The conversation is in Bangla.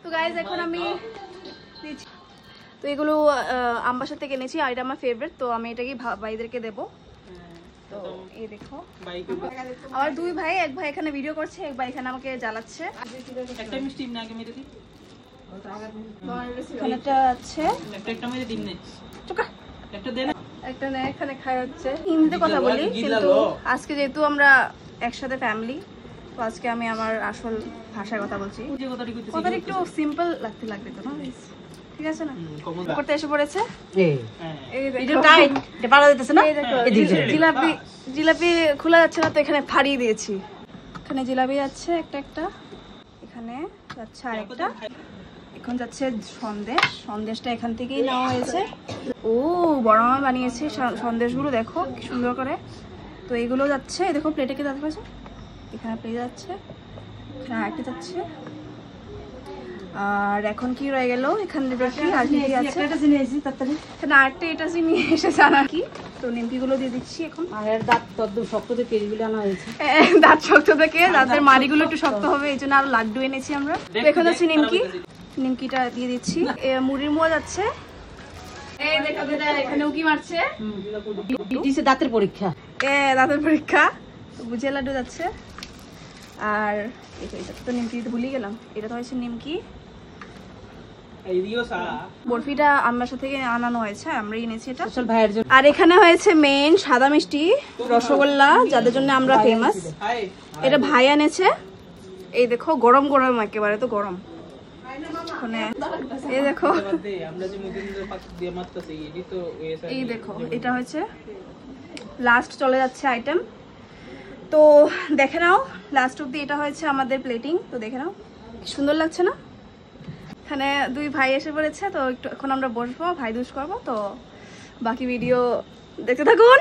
তো গাইজ এখন আমি তো এগুলো আমবাসা থেকে এনেছি আর এটা আমার ফেভারিট, তো আমি এটাকে ভাইদেরকে দেবো। তো এই দেখো আমার দুই ভাই, এক ভাই এখানে ভিডিও করছে, এক ভাই এখানে আমাকে জ্বালাচ্ছে। এখানে খাই হচ্ছে হিন্দিতে কথা বলি, কিন্তু আজকে যেহেতু আমরা একসাথে ফ্যামিলি, তো আজকে আমি আমার আসল ভাষায় কথা বলছি। কথাটা একটু সিম্পল লাগবে তো না, ঠিক আছে না? করতে এসে পড়েছে জিলাপি খোলা যাচ্ছে না, তো এখানে ফাড়িয়ে দিয়েছি। এখানে জিলাপি যাচ্ছে একটা একটা, এখানে যাচ্ছে আরেকটা, এখন যাচ্ছে সন্দেশটা এখান থেকেই নেওয়া হয়েছে। ও বড় মা বানিয়েছে সন্দেশগুলো, দেখো কি সুন্দর করে। তো এগুলো যাচ্ছে, দেখো প্লেটে কে যাচ্ছে পারছো, এখানে প্লেট যাচ্ছে, এখানে আরেকটা যাচ্ছে। আর এখন কি রয়ে গেল এখানে দেখি আর কি আছে, এখানে আরেকটা এটা নিয়ে এসেছে আর কি। তো নিমকিগুলো দিয়ে দিচ্ছি এখন। দাঁত শক্ত থেকে এইগুলো আনা হয়েছে, দাঁত শক্ত থেকে, দাঁতের মাড়িগুলো একটু শক্ত হবে, এই জন্য আরো লাড্ডু এনেছি আমরা। এখন হচ্ছে নিমকিটা দিয়ে দিচ্ছি। মুড়ির মোয়া যাচ্ছে, এই দেখো এখানে উকি মারছে, দাঁতের পরীক্ষা, দাঁতের পরীক্ষা। বুঝিয়ে লাড্ডু যাচ্ছে। আর এটা তো নিমকি দিতে ভুলে গেলাম, এটা তো হচ্ছে নিমকি। বরফিটা আমবাসা থেকে আনানো হয়েছে, আমরাই এনেছি এটা ভাইয়ের জন্য। আর এখানে হয়েছে মেন সাদা মিষ্টি রসগোল্লা, যাদের জন্য আমরা ফেমাস, এটা ভাই এনেছে। এই দেখো গরম গরম, একেবারে তো গরম। এই দেখো, এই দেখো এটা হচ্ছে লাস্ট চলে যাচ্ছে আইটেম। তো দেখে নাও লাস্ট অব্দি, এটা হয়েছে আমাদের প্লেটিং। তো দেখে নাও কি সুন্দর লাগছে না? এখানে দুই ভাই এসে পড়েছে, তো একটু এখন আমরা বসবো, ভাই দুষ করবো। তো বাকি ভিডিও দেখতে থাকুন।